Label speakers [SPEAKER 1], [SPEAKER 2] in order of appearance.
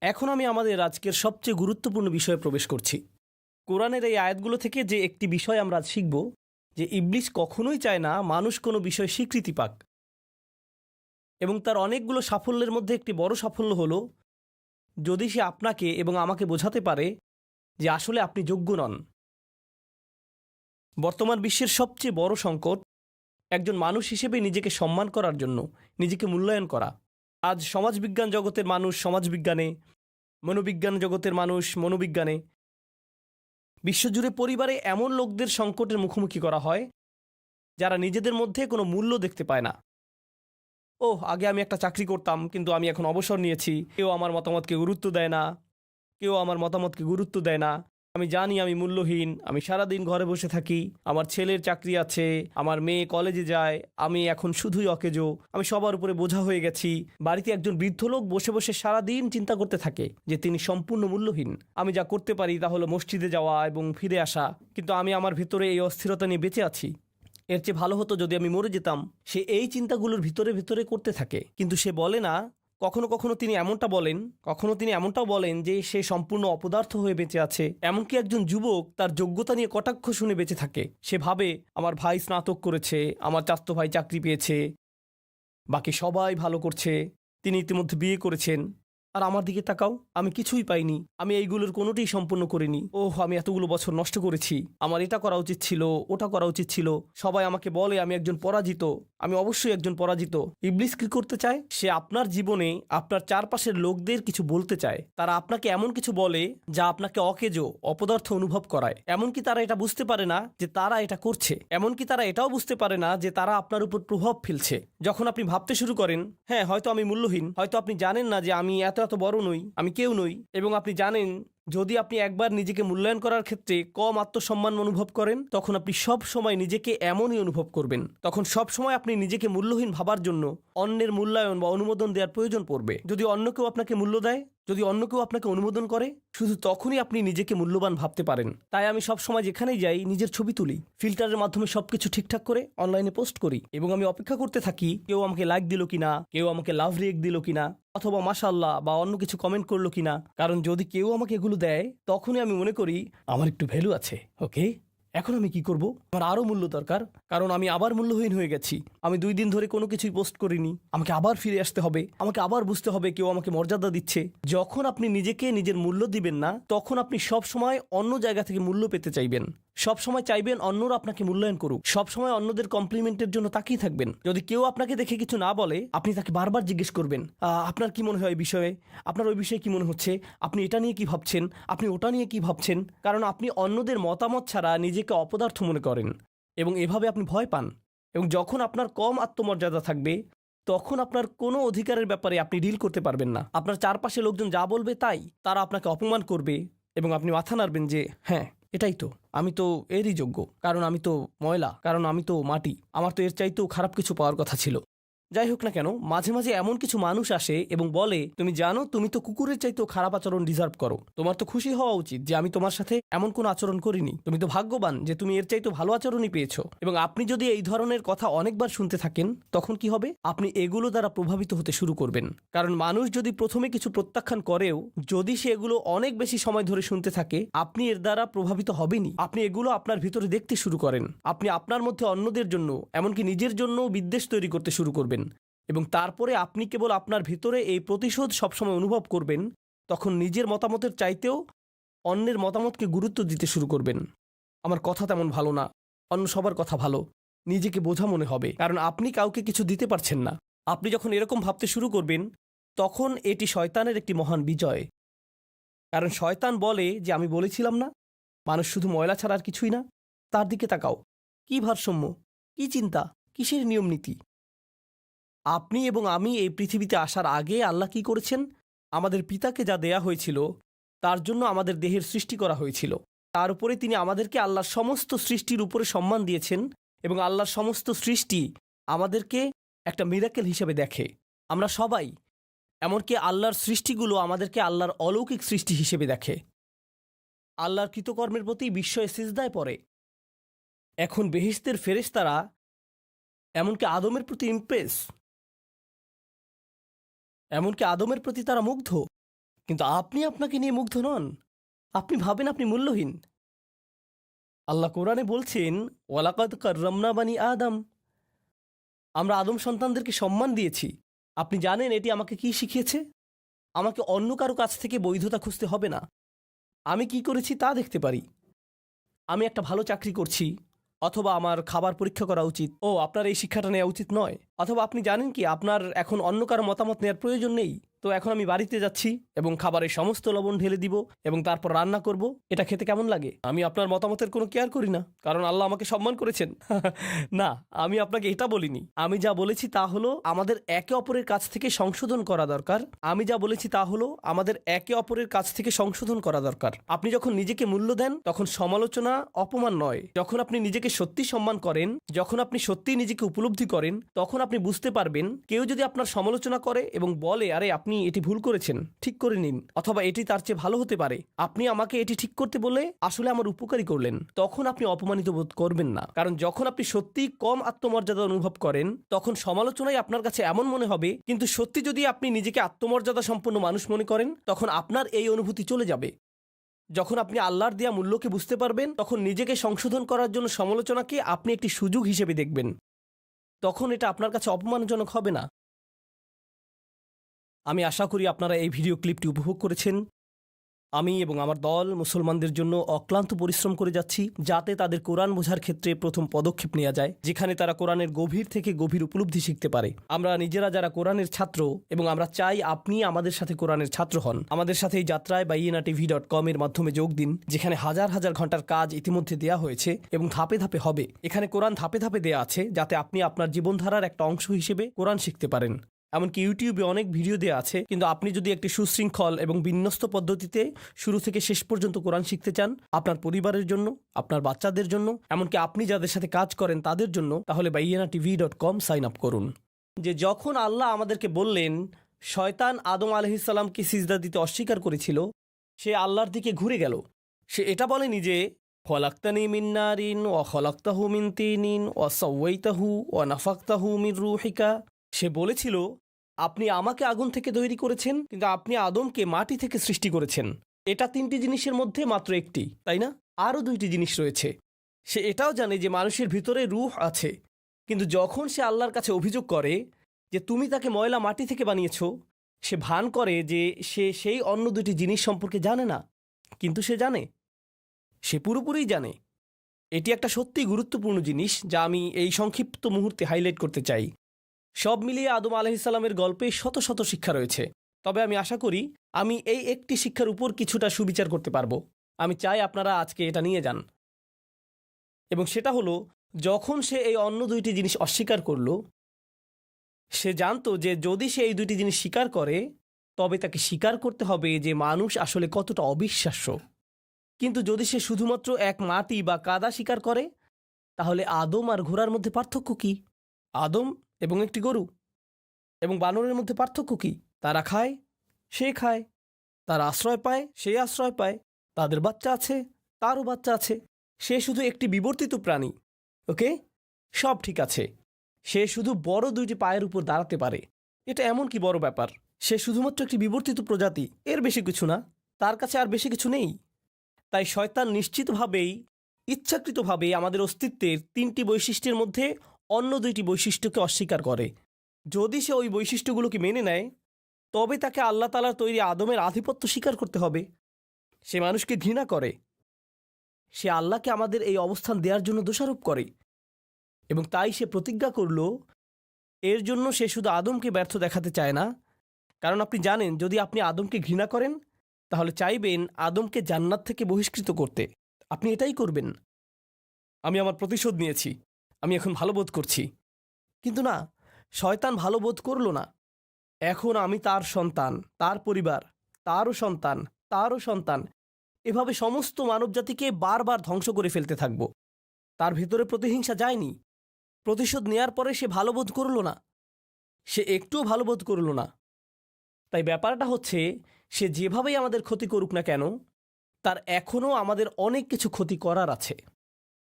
[SPEAKER 1] এখন আমি আমাদের আজকের সবচেয়ে গুরুত্বপূর্ণ বিষয়ে প্রবেশ করছি। কোরআনের এই আয়াতগুলো থেকে যে একটি বিষয় আমরা আজ শিখব, যে ইবলিস কখনোই চায় না মানুষ কোনো বিষয় স্বীকৃতি পাক, এবং তার অনেকগুলো সাফল্যের মধ্যে একটি বড় সাফল্য হলো যদি সে আপনাকে এবং আমাকে বোঝাতে পারে যে আসলে আপনি যোগ্য নন। বর্তমান বিশ্বের সবচেয়ে বড় সংকট একজন মানুষ হিসেবে নিজেকে সম্মান করার জন্য নিজেকে মূল্যায়ন করা। আজ সমাজবিজ্ঞান জগতের মানুষ সমাজবিজ্ঞানে, মনোবিজ্ঞান জগতের মানুষ মনোবিজ্ঞানে, বিশ্বজুড়ে পরিবারে এমন লোকদের সংকটের মুখোমুখি করা হয় যারা নিজেদের মধ্যে কোনো মূল্য দেখতে পায় না। আগে আমি একটা চাকরি করতাম, কিন্তু আমি এখন অবসর নিয়েছি, কেউ আমার মতামতকে গুরুত্ব দেয় না, আমি জানি আমি মূল্যহীন, আমি সারাদিন ঘরে বসে থাকি, আমার ছেলের চাকরি আছে, আমার মেয়ে কলেজে যায়, আমি এখন শুধুই অকেজো, আমি সবার উপরে বোঝা হয়ে গেছি। বাড়িতে একজন বৃদ্ধ লোক বসে বসে সারাদিন চিন্তা করতে থাকে যে তিনি সম্পূর্ণ মূল্যহীন। আমি যা করতে পারি তা হলো মসজিদে যাওয়া এবং ফিরে আসা, কিন্তু আমি আমার ভিতরে এই অস্থিরতা নিয়ে বেঁচে আছি। এর চেয়ে ভালো হতো যদি আমি মরে যেতাম। সে এই চিন্তাগুলোর ভিতরে ভিতরে করতে থাকে, কিন্তু সে বলে না। কখনো কখনো তিনি এমনটাও বলেন যে সে সম্পূর্ণ অপদার্থ হয়ে বেঁচে আছে। এমনকি একজন যুবক তার যোগ্যতা নিয়ে কটাক্ষ শুনে বেঁচে থাকে। সে ভাবে আমার ভাই স্নাতক করেছে, আমার চাচাতো ভাই চাকরি পেয়েছে, বাকি সবাই ভালো করছে, তিনি ইতিমধ্যে বিয়ে করেছেন, আর আমার দিকে তাকাও, আমি কিছুই পাইনি, আমি এইগুলোর কোনোটিই সম্পূর্ণ করিনি। আমি এতগুলো বছর নষ্ট করেছি, আমার এটা করা উচিত ছিল, ওটা করা উচিত ছিল। সবাই আমাকে বলে আমি একজন পরাজিত, আমি অবশ্যই একজন পরাজিত। ইবলিস কি করতে চায়? সে আপনার জীবনে আপনার চারপাশের লোকদের কিছু বলতে চায়। তারা আপনাকে এমন কিছু বলে যা আপনাকে অকেজো, অপদার্থ অনুভব করায়। এমনকি তারা এটা বুঝতে পারে না যে তারা এটা করছে, এমনকি তারা এটাও বুঝতে পারে না যে তারা আপনার উপর প্রভাব ফেলছে। যখন আপনি ভাবতে শুরু করেন, হ্যাঁ হয়তো আমি মূল্যহীন, হয়তো আপনি জানেন না যে আমি এত বড় নই, আমি কেউ নই, এবং আপনি জানেন যদি আপনি একবার নিজেকে মূল্যায়ন করার ক্ষেত্রে কম আত্মসম্মান অনুভব করেন, তখন আপনি সব সময় নিজেকে এমনই অনুভব করবেন। তখন সব সময় আপনি নিজেকে মূল্যহীন ভাবার জন্য অন্যের মূল্যায়ন বা অনুমোদন দেওয়ার প্রয়োজন পড়বে। যদি অন্য কেউ আপনাকে মূল্য দেয়, যদি অন্য কেউ আপনাকে অনুমোদন করে, শুধু তখনই আপনি নিজেকে মূল্যবান ভাবতে পারেন। তাই আমি সব সময় যেখানেই যাই নিজের ছবি তুলি, ফিল্টারের মাধ্যমে সবকিছু ঠিকঠাক করে অনলাইনে পোস্ট করি, এবং আমি অপেক্ষা করতে থাকি কেউ আমাকে লাইক দিল কিনা, কেউ আমাকে লাভ রিয়েক্ট দিল কিনা, অথবা মাশাআল্লাহ বা অন্য কিছু কমেন্ট করলো কিনা। কারণ যদি কেউ আমাকে এগুলো দেয়, তখনই আমি মনে করি আমার একটু ভ্যালু আছে। ওকে, এখন আমি কি করব? আমার আরো মূল্য দরকার, কারণ আমি আবার মূল্যহীন হয়ে গেছি। আমি 2 দিন ধরে কোনো কিছুই পোস্ট করিনি, আমাকে আবার ফিরে আসতে হবে, আমাকে আবার বুঝতে হবে কেউ আমাকে মর্যাদা দিচ্ছে। যখন আপনি নিজেকে নিজের মূল্য দিবেন না, তখন আপনি সব সময় অন্য জায়গা থেকে মূল্য পেতে চাইবেন, সব সময় চাইবেন অন্যরা আপনাকে মূল্যায়ন করুক, সব সময় অন্যদের কমপ্লিমেন্টের জন্য তাকিয়ে থাকবেন। যদি কেউ আপনাকে দেখে কিছু না বলে, আপনি তাকে বারবার জিজ্ঞেস করবেন আপনার কি মনে হয় এই বিষয়ে, আপনার ওই বিষয়ে কি মনে হচ্ছে, আপনি এটা নিয়ে কি ভাবছেন, আপনি ওটা নিয়ে কি ভাবছেন। কারণ আপনি অন্যদের মতামত ছাড়া নিজেকে অপদার্থ মনে করেন, এবং এভাবে আপনি ভয় পান। এবং যখন আপনার কম আত্মমর্যাদা থাকবে, তখন আপনার কোনো অধিকারের ব্যাপারে আপনি ডিল করতে পারবেন না। আপনার চারপাশে লোকজন যা বলবে তাই, তারা আপনাকে অপমান করবে, এবং আপনি মাথা নাড়বেন যে হ্যাঁ এটাই তো, আমি তো এরই যোগ্য, কারণ আমি তো ময়লা, কারণ আমি তো মাটি, আমার তো এর চাইতেও খারাপ কিছু পাওয়ার কথা ছিল। যাই হোক না কেন, মাঝে মাঝে এমন কিছু মানুষ আসে এবং বলে তুমি জানো তুমি তো কুকুরের চাইতেও খারাপ আচরণ ডিজার্ভ করো, তোমার তো খুশি হওয়া উচিত যে আমি তোমার সাথে এমন কোনো আচরণ করিনি, তুমি তো ভাগ্যবান যে তুমি এর চাইতেও ভালো আচরণই পেয়েছো। এবং আপনি যদি এই ধরনের কথা অনেকবার শুনতে থাকেন, তখন কি হবে? আপনি এগুলো দ্বারা প্রভাবিত হতে শুরু করবেন। কারণ মানুষ যদি প্রথমে কিছু প্রত্যাখ্যান করেও, যদি সে এগুলো অনেক বেশি সময় ধরে শুনতে থাকে, আপনি এর দ্বারা প্রভাবিত হবেনই। আপনি এগুলো আপনার ভিতরে দেখতে শুরু করেন, আপনি আপনার মধ্যে অন্যদের জন্য, এমনকি নিজের জন্য বিদ্বেষ তৈরি করতে শুরু করবেন, এবং তারপরে আপনি কেবল আপনার ভিতরে এই প্রতিশোধ সবসময় অনুভব করবেন। তখন নিজের মতামতের চাইতেও অন্যের মতামতকে গুরুত্ব দিতে শুরু করবেন। আমার কথা তেমন ভালো না, অন্য সবার কথা ভালো, নিজেকে বোঝা মনে হবে, কারণ আপনি কাউকে কিছু দিতে পারছেন না। আপনি যখন এরকম ভাবতে শুরু করবেন, তখন এটি শয়তানের একটি মহান বিজয়। কারণ শয়তান বলে যে আমি বলেছিলাম না, মানুষ শুধু ময়লা ছাড়া আর কিছুই না। তার দিকে তাকাও, কি ভারসাম্য, কি চিন্তা, কিসের নিয়ম নীতি। আপনি এবং আমি এই পৃথিবীতে আসার আগে আল্লাহ কি করেছেন? আমাদের পিতাকে যা দেয়া হয়েছিল তার জন্য আমাদের দেহের সৃষ্টি করা হয়েছিল। তার উপরে তিনি আমাদেরকে আল্লাহর সমস্ত সৃষ্টির উপরে সম্মান দিয়েছেন, এবং আল্লাহর সমস্ত সৃষ্টি আমাদেরকে একটা মিরাকেল হিসেবে দেখে। আমরা সবাই, এমনকি আল্লাহর সৃষ্টিগুলো আমাদেরকে আল্লাহর অলৌকিক সৃষ্টি হিসেবে দেখে। আল্লাহর কৃতকর্মের প্রতি বিস্ময়ে সিজদায় পড়ে। এখন বেহেশতের ফেরেশতারা এমনকি আদমের প্রতি ইমপ্রেস, এমনকি আদমের প্রতি তারা মুগ্ধ। কিন্তু আপনি আপনাকে নিয়ে মুগ্ধ নন। আপনি ভাবেন আপনি মূল্যহীন। আল্লাহ কোরআনে বলছেন, ওয়ালাকাদ কাররামনা বানি আদম, আমরা আদম সন্তানদেরকে সম্মান দিয়েছি। আপনি জানেন এটি আমাকে কি শিখিয়েছে? আমাকে অন্য কারো কাছ থেকে বৈধতা খুঁজতে হবে না। আমি কি করেছি তা দেখতে পারি। আমি একটা ভালো চাকরি করছি, অথবা আমার খাবার পরীক্ষা করা উচিত। ও, আপনার এই শিক্ষাটা নেওয়া উচিত নয়। অথবা আপনি জানেন কি আপনার এখন অন্য কারো মতামত নেওয়ার প্রয়োজন নেই। তো এখন আমি বাড়িতে যাচ্ছি এবং খাবারের সমস্ত লবণ ঢেলে দিব এবং তারপর রান্না করব। এটা খেতে কেমন লাগে? আমি আপনার মতামতের কোনো কেয়ার করি না, কারণ আল্লাহ আমাকে সম্মান করেছেন। না, আমি আপনাকে এটা বলিনি। আমি যা বলেছি তা হলো আমাদের একে অপরের কাছ থেকে সংশোধন করা দরকার। আমি যা বলেছি তা হলো আমাদের একে অপরের কাছ থেকে সংশোধন করা দরকার। আপনি যখন নিজেকে মূল্য দেন তখন সমালোচনা অপমান নয়। যখন আপনি নিজেকে সত্যি সম্মান করেন, যখন আপনি সত্যি নিজেকে উপলব্ধি করেন, তখন আপনি বুঝতে পারবেন কেউ যদি আপনার সমালোচনা করে এবং বলে, আরে আপনি এটি ভুল করেছেন, ঠিক করে নিন, অথবা এটি তার চেয়ে ভালো হতে পারে, আপনি আমাকে এটি ঠিক করতে বলে আসলে আমার উপকারী করলেন, তখন আপনি অপমানিত বোধ করবেন না। কারণ যখন আপনি সত্যি কম আত্মমর্যাদা অনুভব করেন তখন সমালোচনাই আপনার কাছে এমন মনে হবে। কিন্তু সত্যি যদি আপনি নিজেকে আত্মমর্যাদা সম্পন্ন মানুষ মনে করেন তখন আপনার এই অনুভূতি চলে যাবে। যখন আপনি আল্লাহর দেয়া মূল্যকে বুঝতে পারবেন তখন নিজেকে সংশোধন করার জন্য সমালোচনাকে আপনি একটি সুযোগ হিসেবে দেখবেন। তখন এটা আপনার কাছে অপমানজনক হবে না। আমি আশা করি আপনারা এই ভিডিও ক্লিপটি উপভোগ করেছেন। আমি এবং আমার দল মুসলমানদের জন্য অক্লান্ত পরিশ্রম করে যাচ্ছি যাতে তাদের কোরআন বোঝার ক্ষেত্রে প্রথম পদক্ষেপ নেওয়া যায়, যেখানে তারা কোরআনের গভীর থেকে গভীর উপলব্ধি শিখতে পারে। আমরা নিজেরা যারা কোরআনের ছাত্র এবং আমরা চাই আপনি আমাদের সাথে কোরআনের ছাত্র হন। আমাদের সাথে এই যাত্রায় bayyinatv.com এর মাধ্যমে যোগ দিন, যেখানে হাজার হাজার ঘন্টার কাজ ইতিমধ্যে দেয়া হয়েছে এবং ধাপে ধাপে হবে। এখানে কোরআন ধাপে ধাপে দেয়া আছে যাতে আপনি আপনার জীবনধারার একটা অংশ হিসেবে কোরআন শিখতে পারেন। এমনকি ইউটিউবে অনেক ভিডিও দেওয়া আছে, কিন্তু আপনি যদি একটি সুশৃঙ্খল এবং বিন্যস্ত পদ্ধতিতে শুরু থেকে শেষ পর্যন্ত কোরআন শিখতে চান, আপনার পরিবারের জন্য, আপনার বাচ্চাদের জন্য, এমনকি আপনি যাদের সাথে কাজ করেন তাদের জন্য, তাহলে bayyinatv.com সাইন আপ করুন। যে যখন আল্লাহ আমাদেরকে বললেন শয়তান আদম আলাইহিসসালামকে সিজদা দিতে অস্বীকার করেছিল, সে আল্লাহর দিকে ঘুরে গেল। সে এটা বলেনি যে খলাকতানি মিন নারিন ওয়া খলাকতাহু মিন তিনিন ওয়া সাওয়াইতাহু ওয়া নাফাকতাহু মির রূহিকা। সে বলেছিল, আপনি আমাকে আগুন থেকে তৈরি করেছেন, কিন্তু আপনি আদমকে মাটি থেকে সৃষ্টি করেছেন। এটা তিনটি জিনিসের মধ্যে মাত্র একটি, তাই না? আরও দুইটি জিনিস রয়েছে। সে এটাও জানে যে মানুষের ভিতরে রূহ আছে, কিন্তু যখন সে আল্লাহর কাছে অভিযোগ করে যে তুমি তাকে ময়লা মাটি থেকে বানিয়েছ, সে ভান করে যে সে সেই অন্য দুটি জিনিস সম্পর্কে জানে না, কিন্তু সে জানে, সে পুরোপুরি জানে। এটি একটা সত্যি গুরুত্বপূর্ণ জিনিস যা আমি এই সংক্ষিপ্ত মুহূর্তে হাইলাইট করতে চাই। সব মিলিয়ে আদম আলাইহিসসালামের গল্পে শত শত শিক্ষা রয়েছে, তবে আমি আশা করি আমি এই একটি শিক্ষার উপর কিছুটা সুবিচার করতে পারবো। আমি চাই আপনারা আজকে এটা নিয়ে যান, এবং সেটা হলো যখন সে এই অন্য দুইটি জিনিস অস্বীকার করলো, সে জানতো যে যদি সে এই দুইটি জিনিস স্বীকার করে তবে তাকে স্বীকার করতে হবে যে মানুষ আসলে কতটা অবিশ্বাস্য। কিন্তু যদি সে শুধুমাত্র এক মাটি বা কাদা স্বীকার করে, তাহলে আদম আর ঘোড়ার মধ্যে পার্থক্য কি? আদম এবং একটি গরু এবং বানরের মধ্যে পার্থক্য কি? তারা খায়, সে খায়, তারা আশ্রয় পায়, সে আশ্রয় পায়, তাদের বাচ্চা আছে, তারও বাচ্চা আছে। সে শুধু একটি বিবর্তিত প্রাণী। ওকে, সব ঠিক আছে। সে শুধু বড় দুইটি পায়ের উপর দাঁড়াতে পারে, এটা এমন কি বড় ব্যাপার? সে শুধুমাত্র একটি বিবর্তিত প্রজাতি, এর বেশি কিছু না। তার কাছে আর বেশি কিছু নেই। তাই শয়তান নিশ্চিতভাবেই ইচ্ছাকৃতভাবে আমাদের অস্তিত্বের তিনটি বৈশিষ্ট্যের মধ্যে অন্য দুইটি বৈশিষ্ট্যকে অস্বীকার করে। যদি সে ওই বৈশিষ্ট্যগুলোকে মেনে নেয় তবে তাকে আল্লাহ তাআলার তৈরি আদমের আধিপত্য স্বীকার করতে হবে। সে মানুষকে ঘৃণা করে, সে আল্লাহকে আমাদের এই অবস্থান দেওয়ার জন্য দোষারোপ করে, এবং তাই সে প্রতিজ্ঞা করল। এর জন্য সে শুধু আদমকে ব্যর্থ দেখাতে চায় না, কারণ আপনি জানেন যদি আপনি আদমকে ঘৃণা করেন তাহলে চাইবেন আদমকে জান্নাত থেকে বহিষ্কৃত করতে। আপনি এটাই করবেন। আমি আমার প্রতিশোধ নিয়েছি, আমি এখন ভালো বোধ করছি। কিন্তু না, শয়তান ভালো বোধ করল না। এখন আমি তার সন্তান, তার পরিবার, তারও সন্তান, তারও সন্তান, এভাবে সমস্ত মানবজাতিকে বারবার ধ্বংস করে ফেলতে থাকব। তার ভেতরে প্রতিহিংসা যায়নি। প্রতিশোধ নেয়ার পরে সে ভালো বোধ করল না, সে একটুও ভালো বোধ করল না। তাই ব্যাপারটা হচ্ছে, সে যেভাবেই আমাদের ক্ষতি করুক না কেন, তার এখনও আমাদের অনেক কিছু ক্ষতি করার আছে।